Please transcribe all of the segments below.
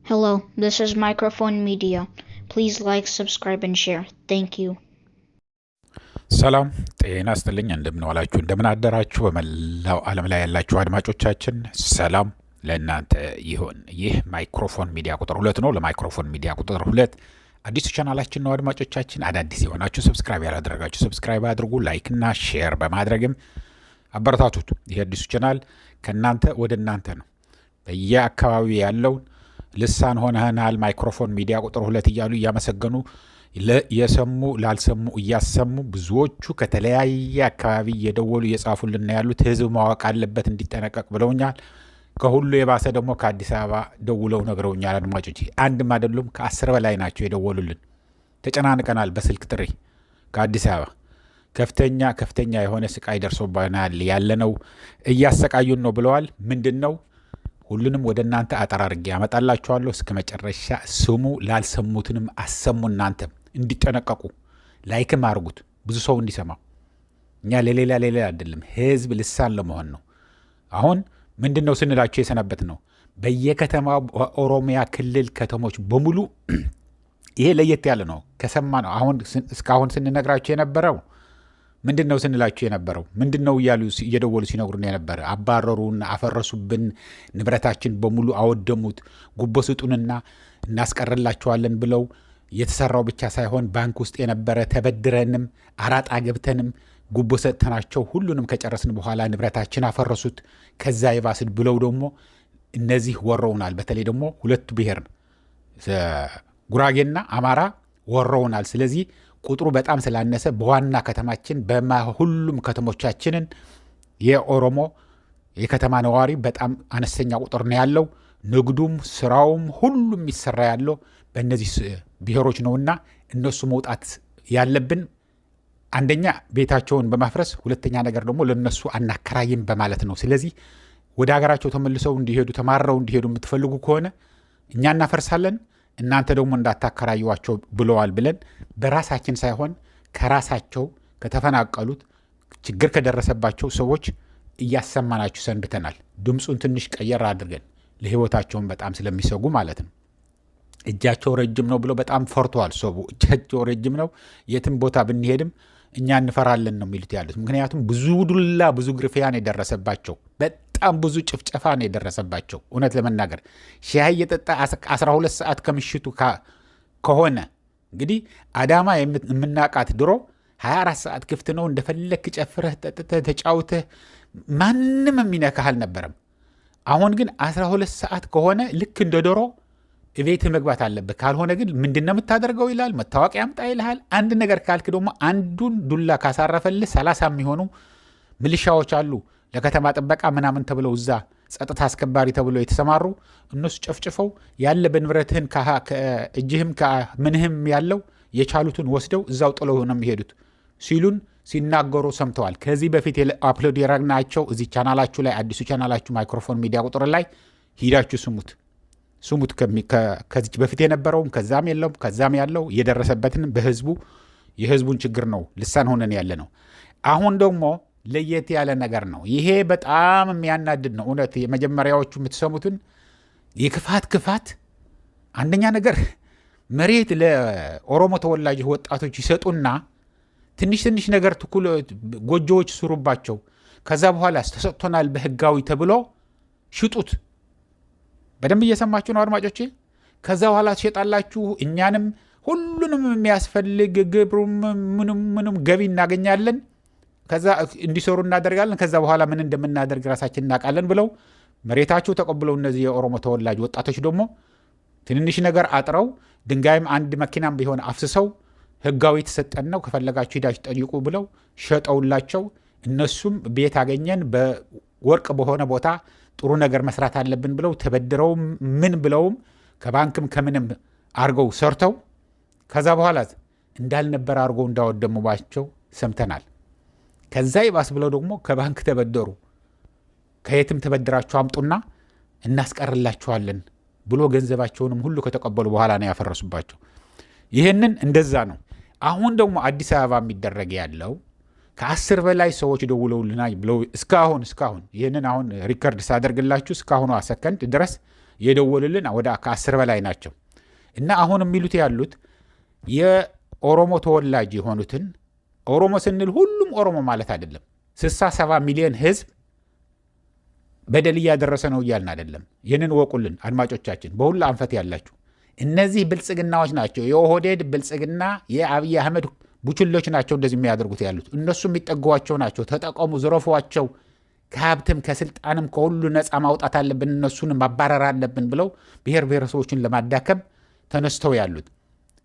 Hello, this is Microphone Media. Please like, subscribe, and share. Thank you. ሰላም ጤና ይስጥልኝ። እንደምን ዋላችሁ፣ እንደምን አደራችሁ። በመላው ዓለም ላይ ያላችሁ አድማጮቻችን ሰላም ለእናንተ ይሁን። ይህ ማይክሮፎን ሚዲያ ቁጥር 2 ነው። ለማይክሮፎን ሚዲያ ቁጥር 2 አዲሱ ቻናላችን ነው። አድማጮቻችን አዳዲስ የሆናችሁ ሰብስክራይብ ያላደረጋችሁ ሰብስክራይብ አድርጉ። ላይክ እና ሼር በማድረግም አበረታቱት። ይህ አዲሱ ቻናል ከእናንተ ወደ እናንተ ነው። በየአካባቢው ያለውን ልሳን ሆነናል ማይክሮፎን ሚዲያ ቁጥር 2 እያሉ እያመሰገኑ የሰሙ ላልሰሙ እያሰሙ ብዙዎቹ ከተለያየ አካባቢ እየደወሉ እየጻፉልን ያሉት ህዝብ ማወቅ አለበት እንዲጠነቀቅ ብለውኛል። ከሁሉ የባሰ ደግሞ ከአዲስ አበባ ደውለው ነግረውኛል። አድማጮች አንድም አይደሉም ከ10 በላይ ናቸው የደወሉልን። ተጨናንቀናል በስልክ ጥሪ ከአዲስ አበባ ከፍተኛ የሆነ ስቃይ ደርሶብናል፣ ያለነው እያሰቃዩን ነው ብለዋል። ምንድነው? ሁሉንም ወደ እናንተ አጠራርጌ ያመጣላችኋለሁ። እስከ መጨረሻ ስሙ፣ ላልሰሙትንም አሰሙ። እናንተ እንዲጠነቀቁ ላይክም አድርጉት ብዙ ሰው እንዲሰማው። እኛ ለሌላ አይደለም፣ ህዝብ ልሳን ለመሆን ነው። አሁን ምንድነው ስንላችሁ የሰነበት ነው። በየከተማው በኦሮሚያ ክልል ከተሞች በሙሉ ይሄ ለየት ያለ ነው ከሰማ ነው። አሁን እስካሁን ስንነግራችሁ የነበረው ምንድነው ስንላችሁ የነበረው ምንድነው እያሉ እየደወሉ ሲነግሩን የነበረ አባረሩን፣ አፈረሱብን፣ ንብረታችን በሙሉ አወደሙት፣ ጉቦ ስጡንና እናስቀርላቸዋለን ብለው የተሰራው ብቻ ሳይሆን ባንክ ውስጥ የነበረ ተበድረንም አራጣ ገብተንም ጉቦ ሰጥተናቸው ሁሉንም ከጨረስን በኋላ ንብረታችን አፈረሱት። ከዛ የባስድ ብለው ደግሞ እነዚህ ወረውናል። በተለይ ደግሞ ሁለቱ ብሔር ጉራጌና አማራ ወረውናል። ስለዚህ ቁጥሩ በጣም ስላነሰ በዋና ከተማችን በሁሉም ከተሞቻችንን የኦሮሞ የከተማ ነዋሪ በጣም አነስተኛ ቁጥር ነው ያለው። ንግዱም ስራውም ሁሉም ይሰራ ያለው በእነዚህ ብሔሮች ነውና እነሱ መውጣት ያለብን አንደኛ ቤታቸውን በማፍረስ ሁለተኛ ነገር ደግሞ ለነሱ አናከራይም በማለት ነው። ስለዚህ ወደ ሀገራቸው ተመልሰው እንዲሄዱ ተማረው እንዲሄዱ የምትፈልጉ ከሆነ እኛ እናፈርሳለን፣ እናንተ ደግሞ እንዳታከራዩዋቸው ብለዋል ብለን በራሳችን ሳይሆን ከራሳቸው ከተፈናቀሉት ችግር ከደረሰባቸው ሰዎች እያሰማናችሁ ሰንብተናል። ድምፁን ትንሽ ቀየር አድርገን ለህይወታቸውን በጣም ስለሚሰጉ ማለት ነው። እጃቸው ረጅም ነው ብለው በጣም ፈርተዋል። ሰው እጃቸው ረጅም ነው፣ የትም ቦታ ብንሄድም እኛ እንፈራለን ነው የሚሉት ያሉት። ምክንያቱም ብዙ ዱላ፣ ብዙ ግርፊያን የደረሰባቸው በጣም ብዙ ጭፍጨፋ ነው የደረሰባቸው። እውነት ለመናገር ሻይ የጠጣ 12 ሰዓት ከምሽቱ ከሆነ እንግዲህ አዳማ የምናቃት ድሮ 24 ሰዓት ክፍት ነው፣ እንደፈለክ ጨፍረህ ጠጥተህ ተጫውተህ ማንም የሚነካህ አልነበረም። አሁን ግን 12 ሰዓት ከሆነ ልክ እንደ ዶሮ ቤት መግባት አለብህ። ካልሆነ ግን ምንድነው የምታደርገው ይላል። መታወቂያ አምጣ ይልሃል። አንድ ነገር ካልክ ደግሞ አንዱን ዱላ ካሳረፈልህ 30 የሚሆኑ ሚሊሻዎች አሉ ለከተማ ጥበቃ ምናምን ተብለው እዛ ጸጥታ አስከባሪ ተብለው የተሰማሩ እነሱ ጨፍጭፈው ያለ በንብረትህን ከእጅህም ከምንህም ያለው የቻሉትን ወስደው እዛው ጥለው ነው የሚሄዱት ሲሉን ሲናገሩ ሰምተዋል። ከዚህ በፊት አፕሎድ ያደረግናቸው እዚህ ቻናላችሁ ላይ አዲሱ ቻናላችሁ ማይክሮፎን ሚዲያ ቁጥር ላይ ሂዳችሁ ስሙት። ከዚህ በፊት የነበረውም ከዛም ያለው የደረሰበትን የህዝቡን ችግር ነው ልሳን ሆነን ያለ ነው። አሁን ደግሞ ለየት ያለ ነገር ነው። ይሄ በጣም የሚያናድድ ነው። እውነት የመጀመሪያዎቹ የምትሰሙትን ክፋት አንደኛ ነገር መሬት ለኦሮሞ ተወላጅ ወጣቶች ይሰጡና ትንሽ ነገር ጎጆዎች ስሩባቸው፣ ከዛ በኋላ ተሰጥቶናል በህጋዊ ተብሎ ሽጡት። በደንብ እየሰማችሁ ነው አድማጮቼ። ከዛ በኋላ ትሸጣላችሁ፣ እኛንም ሁሉንም የሚያስፈልግ ግብሩም ምንም ገቢ እናገኛለን፣ ከዛ እንዲሰሩ እናደርጋለን፣ ከዛ በኋላ ምን እንደምናደርግ ራሳችን እናውቃለን ብለው መሬታቸው ተቀብለው እነዚህ የኦሮሞ ተወላጅ ወጣቶች ደግሞ ትንሽ ነገር አጥረው ድንጋይም አንድ መኪናም ቢሆን አፍስሰው ህጋዊ የተሰጠን ነው ከፈለጋችሁ ሂዳችሁ ጠይቁ ብለው ሸጠውላቸው፣ እነሱም ቤት አገኘን በወርቅ በሆነ ቦታ ጥሩ ነገር መስራት አለብን ብለው ተበድረው ምን ብለውም ከባንክም ከምንም አርገው ሰርተው ከዛ በኋላ እንዳልነበር አርገው እንዳወደሙባቸው ሰምተናል። ከዛ ይባስ ብለው ደግሞ ከባንክ ተበደሩ፣ ከየትም ተበድራችሁ አምጡና እናስቀርላችኋለን ብሎ ገንዘባቸውንም ሁሉ ከተቀበሉ በኋላ ነው ያፈረሱባቸው። ይህንን እንደዛ ነው። አሁን ደግሞ አዲስ አበባ የሚደረግ ያለው ከ10 በላይ ሰዎች ደውለውልናል ብለው እስካሁን ይህንን አሁን ሪከርድ ሳደርግላችሁ እስካሁኑ ሰከንድ ድረስ የደወሉልን ወደ ከ10 በላይ ናቸው። እና አሁን የሚሉት ያሉት የኦሮሞ ተወላጅ የሆኑትን ኦሮሞ ስንል ሁሉም ኦሮሞ ማለት አይደለም። 60-70 ሚሊዮን ህዝብ በደል እያደረሰ ነው እያልን አይደለም። ይህንን ወቁልን አድማጮቻችን፣ በሁሉ አንፈት ያላችሁ እነዚህ ብልጽግናዎች ናቸው። የኦህዴድ ብልጽግና የአብይ አህመድ ቡችሎች ናቸው እንደዚህ የሚያደርጉት ያሉት። እነሱ የሚጠጓቸው ናቸው። ተጠቀሙ፣ ዝረፏቸው፣ ከሀብትም ከስልጣንም ከሁሉ ነፃ ማውጣት አለብን፣ እነሱን ማባረር አለብን ብለው ብሔር ብሔረሰቦችን ለማዳከም ተነስተው ያሉት።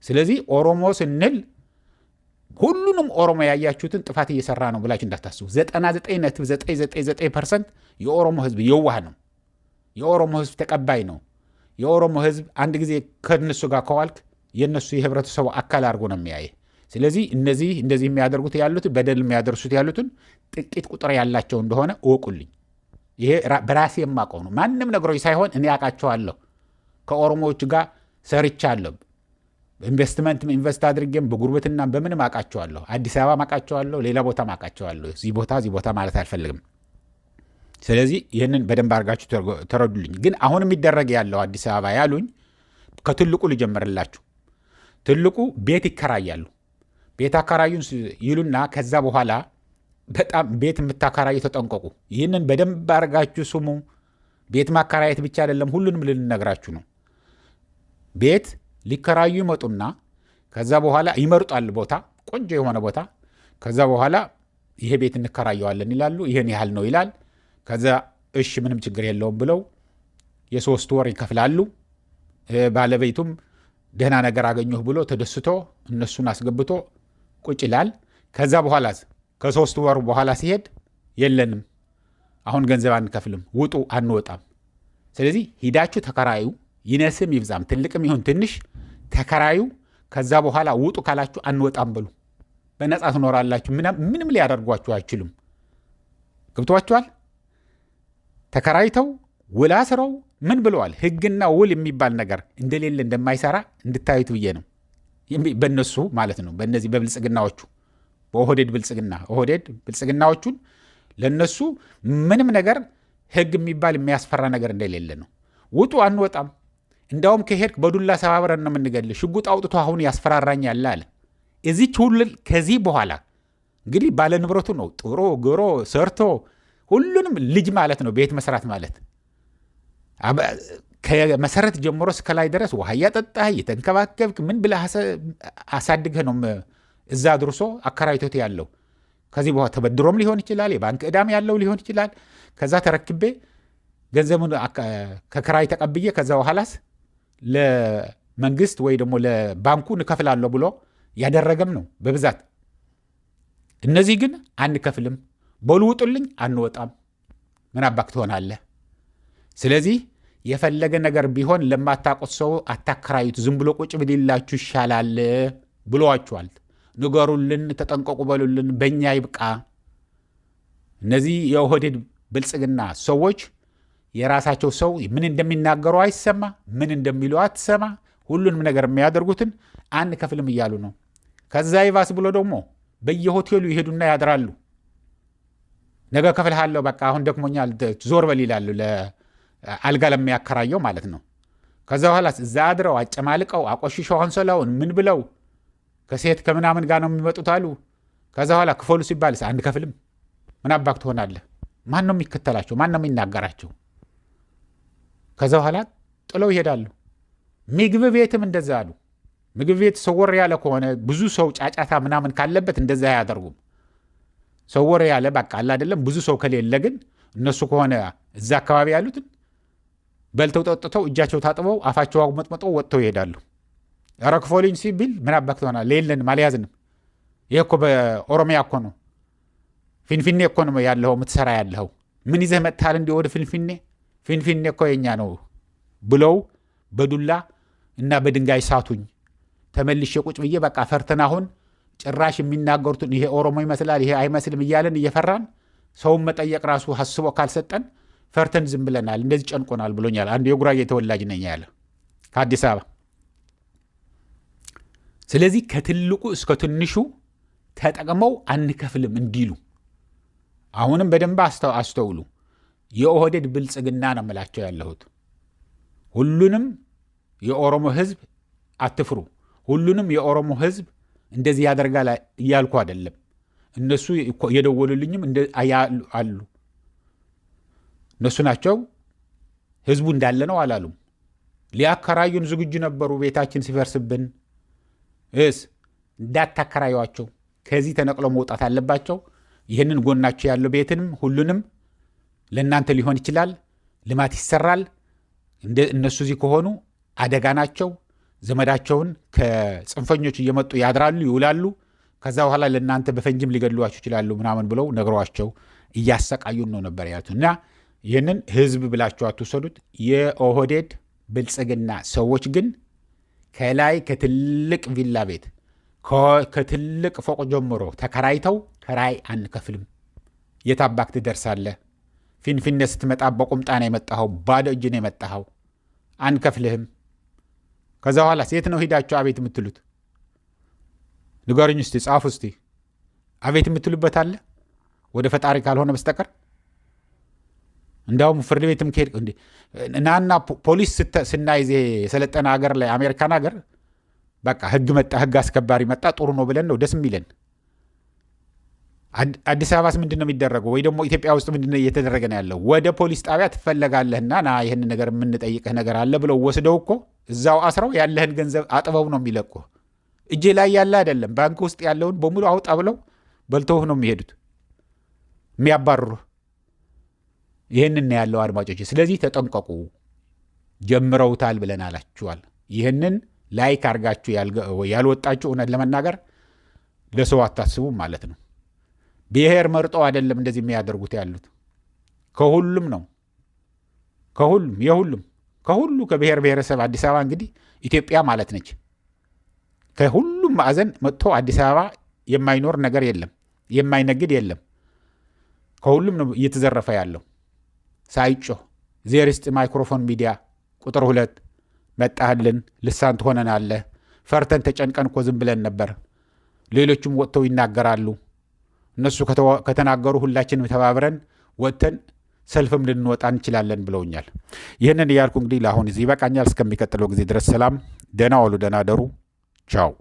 ስለዚህ ኦሮሞ ስንል ሁሉንም ኦሮሞ ያያችሁትን ጥፋት እየሰራ ነው ብላችሁ እንዳታስቡ። 99.999% የኦሮሞ ህዝብ የዋህ ነው። የኦሮሞ ህዝብ ተቀባይ ነው። የኦሮሞ ህዝብ አንድ ጊዜ ከነሱ ጋር ከዋልክ የነሱ የህብረተሰቡ አካል አድርጎ ነው የሚያየ። ስለዚህ እነዚህ እንደዚህ የሚያደርጉት ያሉት በደል የሚያደርሱት ያሉትን ጥቂት ቁጥር ያላቸው እንደሆነ እወቁልኝ። ይሄ በራሴ የማውቀው ነው። ማንም ነግሮኝ ሳይሆን እኔ አውቃቸዋለሁ። ከኦሮሞዎች ጋር ሰርቻለሁ። ኢንቨስትመንት ኢንቨስት አድርጌም በጉርብትና በምንም አውቃቸዋለሁ። አዲስ አበባ አውቃቸዋለሁ፣ ሌላ ቦታ አውቃቸዋለሁ። እዚህ ቦታ ማለት አልፈልግም። ስለዚህ ይህንን በደንብ አድርጋችሁ ተረዱልኝ። ግን አሁን የሚደረግ ያለው አዲስ አበባ ያሉኝ ከትልቁ ልጀምርላችሁ። ትልቁ ቤት ይከራያሉ። ቤት አከራዩን ይሉና ከዛ በኋላ በጣም ቤት የምታከራዩ ተጠንቀቁ። ይህንን በደንብ አድርጋችሁ ስሙ። ቤት ማከራየት ብቻ አይደለም፣ ሁሉንም ልንነግራችሁ ነው። ቤት ሊከራዩ ይመጡና ከዛ በኋላ ይመርጣል ቦታ፣ ቆንጆ የሆነ ቦታ። ከዛ በኋላ ይሄ ቤት እንከራየዋለን ይላሉ። ይህን ያህል ነው ይላል። ከዛ እሺ ምንም ችግር የለውም ብለው የ3 ወር ይከፍላሉ። ባለቤቱም ደህና ነገር አገኘሁ ብሎ ተደስቶ እነሱን አስገብቶ ቁጭ ይላል። ከዛ በኋላ ከ3 ወር በኋላ ሲሄድ የለንም፣ አሁን ገንዘብ አንከፍልም፣ ውጡ፣ አንወጣም። ስለዚህ ሂዳችሁ ተከራዩ፣ ይነስም ይብዛም፣ ትልቅም ይሁን ትንሽ ተከራዩ። ከዛ በኋላ ውጡ ካላችሁ አንወጣም በሉ። በነፃ ትኖራላችሁ። ምንም ሊያደርጓችሁ አይችሉም። ገብቷችኋል? ተከራይተው ውል አስረው ምን ብለዋል? ህግና ውል የሚባል ነገር እንደሌለ እንደማይሰራ እንድታዩት ብዬ ነው። በእነሱ ማለት ነው፣ በእነዚህ በብልጽግናዎቹ፣ በኦህዴድ ብልጽግናዎቹን ለነሱ ምንም ነገር ህግ የሚባል የሚያስፈራ ነገር እንደሌለ ነው። ውጡ፣ አንወጣም፣ እንዳውም ከሄድክ በዱላ ሰባብረን ነው የምንገልህ፣ ሽጉጥ አውጥቶ አሁን ያስፈራራኛል አለ። እዚች ሁሉ ከዚህ በኋላ እንግዲህ ባለንብረቱ ነው ጥሮ ግሮ ሰርቶ ሁሉንም ልጅ ማለት ነው ቤት መስራት ማለት። ከመሰረት ጀምሮ እስከ ላይ ድረስ ውሃ እያጠጣህ እየተንከባከብክ ምን ብለህ አሳድገህ ነው እዛ ድርሶ አከራይቶት ያለው። ከዚህ በኋላ ተበድሮም ሊሆን ይችላል፣ የባንክ ዕዳም ያለው ሊሆን ይችላል። ከዛ ተረክቤ ገንዘቡን ከክራይ ተቀብዬ ከዛ በኋላስ ለመንግስት ወይ ደግሞ ለባንኩ እንከፍላለሁ ብሎ ያደረገም ነው በብዛት። እነዚህ ግን አንከፍልም፣ በሉ ውጡልኝ፣ አንወጣም፣ ምን አባክ ትሆናለህ። ስለዚህ የፈለገ ነገር ቢሆን ለማታውቁት ሰው አታከራዩት፣ ዝም ብሎ ቁጭ ብሊላችሁ ይሻላል ብለዋችኋል። ንገሩልን፣ ተጠንቀቁ በሉልን፣ በእኛ ይብቃ። እነዚህ የኦህዴድ ብልጽግና ሰዎች የራሳቸው ሰው ምን እንደሚናገሩ አይሰማ፣ ምን እንደሚሉ አትሰማ። ሁሉንም ነገር የሚያደርጉትን አንከፍልም እያሉ ነው። ከዛ ይባስ ብሎ ደግሞ በየሆቴሉ ይሄዱና ያድራሉ። ነገ ከፍልሃለሁ፣ በቃ አሁን ደክሞኛል፣ ዞር በል ይላሉ፣ አልጋ ለሚያከራየው ማለት ነው። ከዛ በኋላ እዛ አድረው አጨማልቀው አቆሽሸው አንሶላውን ምን ብለው ከሴት ከምናምን ጋር ነው የሚመጡት አሉ። ከዛ በኋላ ክፈሉ ሲባል አንከፍልም፣ ምን አባክ ትሆናለህ። ማን ነው የሚከተላቸው? ማን ነው የሚናገራቸው? ከዛ በኋላ ጥለው ይሄዳሉ። ምግብ ቤትም እንደዛ አሉ። ምግብ ቤት ሰወር ያለ ከሆነ ብዙ ሰው ጫጫታ ምናምን ካለበት እንደዛ አያደርጉም። ሰወር ያለ በቃ አለ አይደለም። ብዙ ሰው ከሌለ ግን እነሱ ከሆነ እዛ አካባቢ ያሉትን በልተው ጠጥተው እጃቸው ታጥበው አፋቸው መጥመጠው ወጥተው ይሄዳሉ። ኧረ ክፈሉኝ ሲቢል ምን አባክ ትሆናለህ? የለንም፣ አልያዝንም። ይሄ እኮ በኦሮሚያ እኮ ነው፣ ፊንፊኔ እኮ ነው ያለኸው፣ የምትሰራ ያለኸው። ምን ይዘህ መጥተሃል እንዲህ ወደ ፊንፊኔ? ፊንፊኔ እኮ የኛ ነው ብለው በዱላ እና በድንጋይ ሳቱኝ። ተመልሼ ቁጭ ብዬ በቃ ፈርተን አሁን ጭራሽ የሚናገሩትን ይሄ ኦሮሞ ይመስላል ይሄ አይመስልም እያለን እየፈራን ሰውን መጠየቅ ራሱ ሀስቦ ካልሰጠን ፈርተን ዝም ብለናል። እንደዚህ ጨንቆናል ብሎኛል አንድ የጉራጌ ተወላጅ ነኝ ያለ ከአዲስ አበባ። ስለዚህ ከትልቁ እስከ ትንሹ ተጠቅመው አንከፍልም እንዲሉ አሁንም በደንብ አስተውሉ። የኦህዴድ ብልጽግና ነው የምላቸው ያለሁት። ሁሉንም የኦሮሞ ህዝብ አትፍሩ፣ ሁሉንም የኦሮሞ ህዝብ እንደዚህ ያደርጋል እያልኩ አይደለም። እነሱ የደወሉልኝም አሉ። እነሱ ናቸው። ህዝቡ እንዳለ ነው አላሉም። ሊያከራዩን ዝግጁ ነበሩ። ቤታችን ሲፈርስብን እንዳታከራዩዋቸው፣ ከዚህ ተነቅለው መውጣት አለባቸው። ይህንን ጎናቸው ያለው ቤትንም ሁሉንም ለእናንተ ሊሆን ይችላል፣ ልማት ይሰራል። እነሱ እዚህ ከሆኑ አደጋ ናቸው። ዘመዳቸውን ከጽንፈኞች እየመጡ ያድራሉ፣ ይውላሉ። ከዛ በኋላ ለእናንተ በፈንጅም ሊገድሏችሁ ይችላሉ ምናምን ብለው ነግሯቸው እያሰቃዩን ነው ነበር ያሉት። እና ይህንን ህዝብ ብላችሁ አትውሰዱት። የኦህዴድ ብልጽግና ሰዎች ግን ከላይ ከትልቅ ቪላ ቤት ከትልቅ ፎቅ ጀምሮ ተከራይተው ከራይ አንከፍልም፣ የታባክ ትደርሳለህ፣ ፊንፊኔ ስትመጣ በቁምጣ ነው የመጣኸው፣ ባዶ እጅ ነው የመጣኸው፣ አንከፍልህም። ከዛ በኋላ ሴት ነው ሂዳችሁ አቤት የምትሉት? ንገሩኝ እስቲ፣ ጻፉ እስቲ። አቤት የምትሉበት አለ ወደ ፈጣሪ ካልሆነ በስተቀር? እንዳውም ፍርድ ቤትም ከሄድ እናና ፖሊስ ስናይዜ የሰለጠነ ሀገር ላይ አሜሪካን ሀገር በቃ ህግ መጣ፣ ህግ አስከባሪ መጣ፣ ጥሩ ነው ብለን ነው ደስ የሚለን። አዲስ አበባስ ምንድን ነው የሚደረገው? ወይ ደግሞ ኢትዮጵያ ውስጥ ምንድን ነው እየተደረገ ነው ያለው? ወደ ፖሊስ ጣቢያ ትፈለጋለህና ና ይህን ነገር የምንጠይቅህ ነገር አለ ብለው ወስደው እኮ እዛው አስረው ያለህን ገንዘብ አጥበው ነው የሚለቁ። እጅ ላይ ያለ አይደለም፣ ባንክ ውስጥ ያለውን በሙሉ አውጣ ብለው በልተውህ ነው የሚሄዱት፣ የሚያባርሩህ። ይህንን ያለው አድማጮች፣ ስለዚህ ተጠንቀቁ። ጀምረውታል ብለን አላችኋል። ይህንን ላይክ አርጋችሁ ያልወጣችሁ እውነት ለመናገር ለሰው አታስቡም ማለት ነው። ብሔር መርጦ አይደለም እንደዚህ የሚያደርጉት ያሉት፣ ከሁሉም ነው። ከሁሉ ከብሔር ብሔረሰብ አዲስ አበባ እንግዲህ ኢትዮጵያ ማለት ነች። ከሁሉም ማዕዘን መጥቶ አዲስ አበባ የማይኖር ነገር የለም፣ የማይነግድ የለም። ከሁሉም ነው እየተዘረፈ ያለው ሳይጮህ። ዜርስጥ ማይክሮፎን ሚዲያ ቁጥር 2 መጣህልን፣ ልሳን ትሆነናለህ። ፈርተን ተጨንቀን እኮ ዝም ብለን ነበር። ሌሎችም ወጥተው ይናገራሉ። እነሱ ከተናገሩ ሁላችንም ተባብረን ወጥተን ሰልፍም ልንወጣ እንችላለን ብለውኛል። ይህንን እያልኩ እንግዲህ ለአሁን እዚህ ይበቃኛል። እስከሚቀጥለው ጊዜ ድረስ ሰላም፣ ደህና ዋሉ፣ ደህና ደሩ። ቻው።